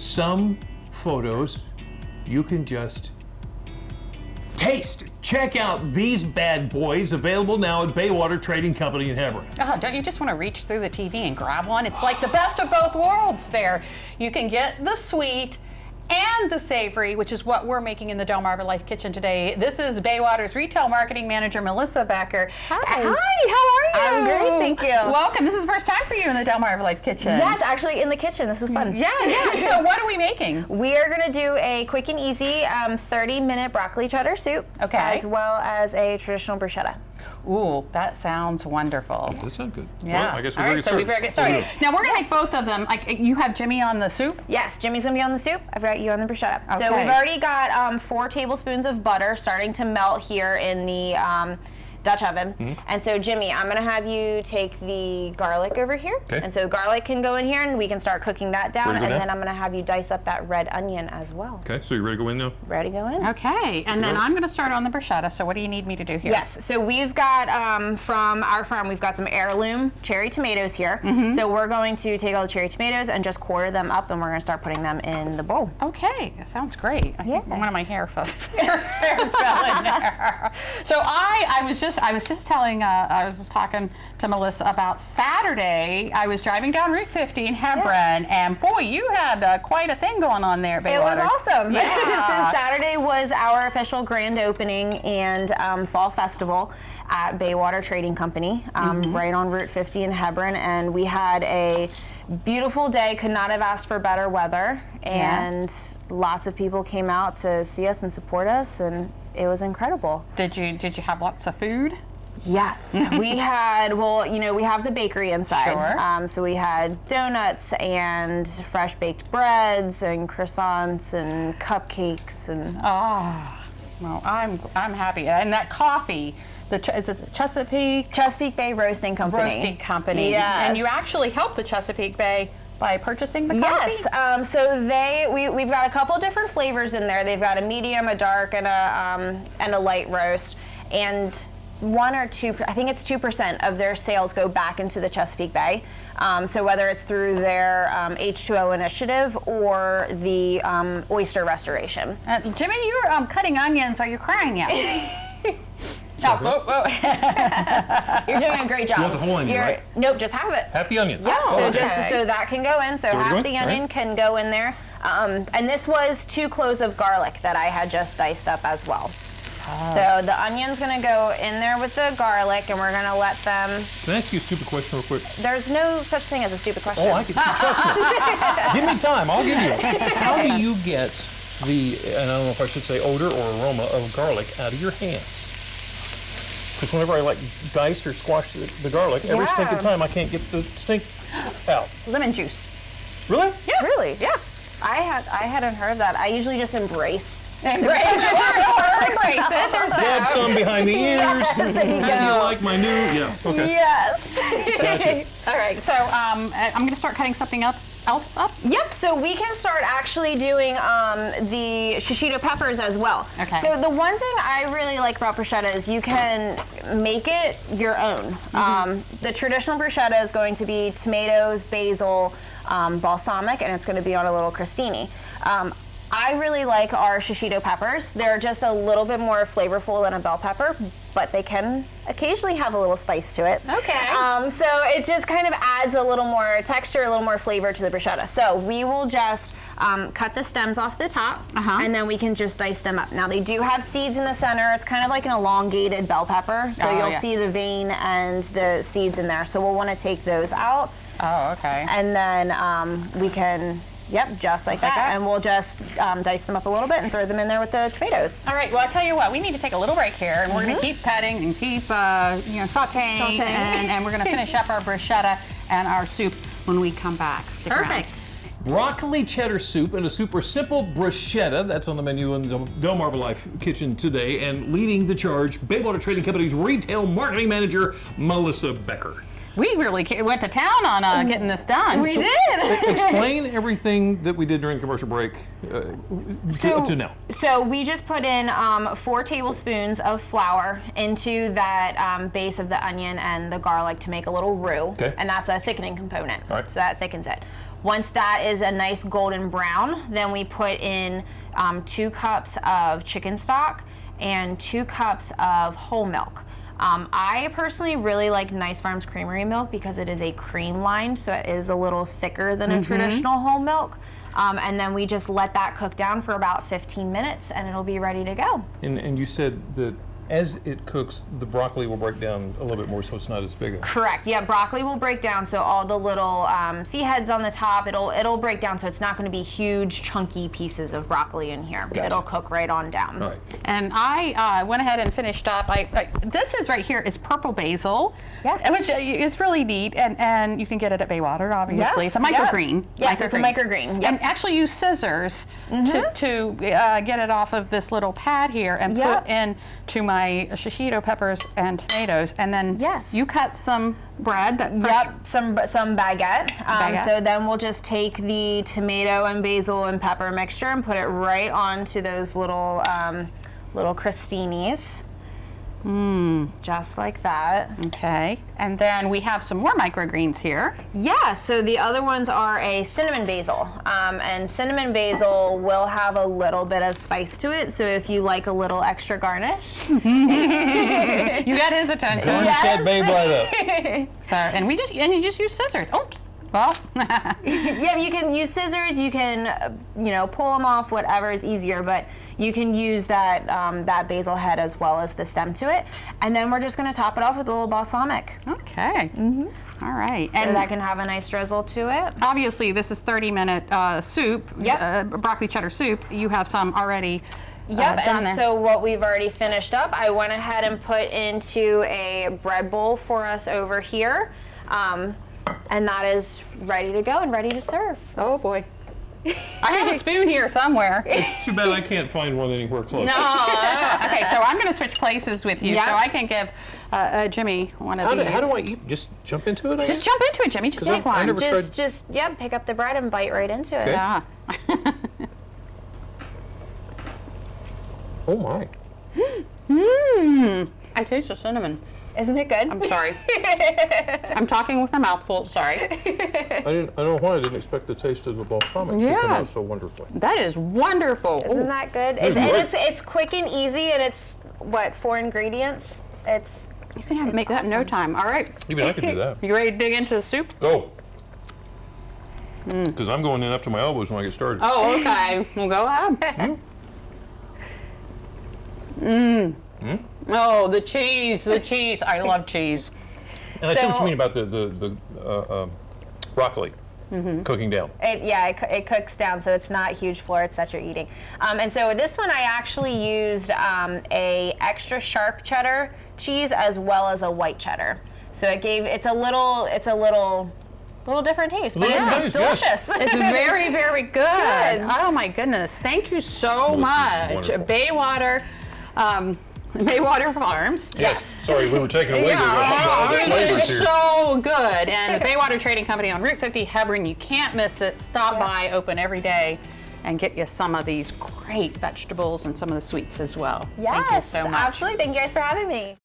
some photos you can just taste. Check out these bad boys, available now at Baywater Trading Company in Hebron. Oh, don't you just want to reach through the TV and grab one? It's like the best of both worlds there. You can get the sweet and the savory, which is what we're making in the Delmarva Life Kitchen today. This is Baywater's Retail Marketing Manager, Melissa Becker. Hi. Hi, how are you? I'm great, thank you. Welcome. This is the first time for you in the Delmarva Life Kitchen. Yes, actually in the kitchen. This is fun. Yeah. So what are we making? We are going to do a quick and easy 30-minute broccoli cheddar soup, Okay. as well as a traditional bruschetta. Ooh, that sounds wonderful. That sounds good. Yeah. Well, I guess All right, so we better get started. Now we're going to make both of them. Like, you have Jimmy on the soup? Yes, Jimmy's going to be on the soup. I've got you on the bruschetta. So Okay. we've already got 4 tablespoons of butter starting to melt here in the Dutch oven. And so Jimmy, I'm going to have you take the garlic over here. Okay. And so garlic can go in here and we can start cooking that down. Ready to And go then now? I'm going to have you dice up that red onion as well. Okay, so you ready to go in now? Ready to go in? Okay, and then go. I'm going to start on the bruschetta. So what do you need me to do here? Yes, so we've got from our farm, we've got some heirloom cherry tomatoes here. So we're going to take all the cherry tomatoes and just quarter them up, and we're going to start putting them in the bowl. Okay, that sounds great. I think Yeah. one of my hairs fell in there. So I was just telling, I was just talking to Melissa about Saturday. I was driving down Route 50 in Hebron, Yes. and boy, you had quite a thing going on there at It was Baywater. awesome. Yeah. So Saturday was our official grand opening and fall festival at Baywater Trading Company, right on Route 50 in Hebron, and we had a beautiful day. Could not have asked for better weather, and lots of people came out to see us and support us, and it was incredible. Did you have lots of food? Yes, we had, well, you know, we have the bakery inside. Sure. So we had donuts and fresh baked breads and croissants and cupcakes and Oh, well, I'm happy. And that coffee, is it the Chesapeake Bay Roasting Company. Roasting Company? Yes. And you actually helped the Chesapeake Bay by purchasing the coffee? Yes, so we've got a couple different flavors in there. They've got a medium, a dark, and a light roast. And 1 or 2, I think it's 2% of their sales go back into the Chesapeake Bay. So whether it's through their H2O initiative or the oyster restoration. Jimmy, you're cutting onions. Are you crying yet? You're doing a great job. You want the whole onion, right? Nope, just half of it. Half the onion. Yeah, so okay. just so that can go in. So Already half going? the All onion right. can go in there. And this was 2 cloves of garlic that I had just diced up as well. So the onion's gonna go in there with the garlic, and we're gonna let them. Can I ask you a stupid question real quick? There's no such thing as a stupid question. Oh, I can trust me. Give me time. I'll give you it. How do you get the, and I don't know if I should say odor or aroma of garlic out of your hands? Because whenever I like dice or squash the garlic, every Yeah. stinking time I can't get the stink out. Lemon juice. Really? Yeah. Really? Yeah. I hadn't heard of that. I usually just embrace. Embrace it. There's Dab that. some behind the ears. Yes, there you How do you go. like my new? Yeah. Okay. Yes. Gotcha. All right, so I'm going to start cutting something else up. Yep, so we can start actually doing the shishito peppers as well. Okay. So the one thing I really like about bruschetta is you can make it your own. The traditional bruschetta is going to be tomatoes, basil, balsamic, and it's going to be on a little crostini. I really like our shishito peppers. They're just a little bit more flavorful than a bell pepper, but they can occasionally have a little spice to it. Okay. So it just kind of adds a little more texture, a little more flavor to the bruschetta. So we will just cut the stems off the top, and then we can just dice them up. Now they do have seeds in the center. It's kind of like an elongated bell pepper. So Oh, you'll yeah. see the vein and the seeds in there. So we'll want to take those out. Oh, okay. And then we can, just like that. And we'll just dice them up a little bit and throw them in there with the tomatoes. All right, well, I'll tell you what, we need to take a little break here, and we're going to keep cutting and keep sauteing. And we're going to finish up our bruschetta and our soup when we come back. Stick around. Perfect. Broccoli cheddar soup and a super simple bruschetta. That's on the menu in the Delmarva Life Kitchen today. And leading the charge, Baywater Trading Company's Retail Marketing Manager, Melissa Becker. We really went to town on getting this done. We did. Explain everything that we did during the commercial break to now. So we just put in 4 tablespoons of flour into that base of the onion and the garlic to make a little roux. Okay. And that's a thickening component. All right. So that thickens it. Once that is a nice golden brown, then we put in 2 cups of chicken stock and 2 cups of whole milk. I personally really like Nice Farms Creamery milk because it is a cream line, so it is a little thicker than a traditional whole milk. And then we just let that cook down for about 15 minutes and it'll be ready to go. And you said that as it cooks, the broccoli will break down a little bit more, so it's not as big. Correct. Yeah, broccoli will break down, so all the little seed heads on the top, it'll break down, so it's not going to be huge, chunky pieces of broccoli in here. Gotcha. It'll cook right on down. All right. And I went ahead and finished up. This is right here is purple basil, which is really neat, and you can get it at Baywater, obviously. It's a microgreen. Yes, it's a microgreen. Yep. And actually use scissors to get it off of this little pad here and put into my shishito peppers and tomatoes, and then you cut some bread. Some baguette. So then we'll just take the tomato and basil and pepper mixture and put it right onto those little crostinis. Just like that. Okay, and then we have some more microgreens here. Yeah, so the other ones are a cinnamon basil. And cinnamon basil will have a little bit of spice to it, so if you like a little extra garnish. You got his attention. Garnish that babe right up. So, and you just use scissors. Oops. Well, yeah, you can use scissors. You can, pull them off. Whatever is easier, but you can use that that basil head as well as the stem to it. And then we're just going to top it off with a little balsamic. Okay. All right. So that can have a nice drizzle to it. Obviously, this is 30-minute soup. Broccoli cheddar soup. You have some already. And so what we've already finished up, I went ahead and put into a bread bowl for us over here. And that is ready to go and ready to serve. Oh boy. I have a spoon here somewhere. It's too bad I can't find one anywhere close. No. Okay, so I'm going to switch places with you so I can give Jimmy one of these. How do I eat? Just jump into it? Just jump into it, Jimmy. Just take one. Just pick up the bread and bite right into it. Yeah. Oh my. I taste the cinnamon. Isn't it good? I'm sorry. I'm talking with my mouth full. Sorry. I don't know why I didn't expect the taste of the balsamic to come out so wonderfully. That is wonderful. Isn't that good? It's quick and easy, and it's 4 ingredients. You can make that in no time. All right. Even I could do that. You ready to dig into the soup? Go. Because I'm going in up to my elbows when I get started. Oh, okay. Well, go ahead. Oh, the cheese. I love cheese. And I see what you mean about the broccoli cooking down. It cooks down, so it's not huge florets that you're eating. And so with this one, I actually used a extra sharp cheddar cheese as well as a white cheddar. So it's a little different taste, but it's delicious. It's very, very good. Oh my goodness! Thank you so much, Baywater. Baywater Farms. Yes. Sorry, we were taking away the flavors here. So good. And the Baywater Trading Company on Route 50, Hebron. You can't miss it. Stop by, open every day, and get you some of these great vegetables and some of the sweets as well. Yes, thank you so much. Absolutely. Thank you guys for having me.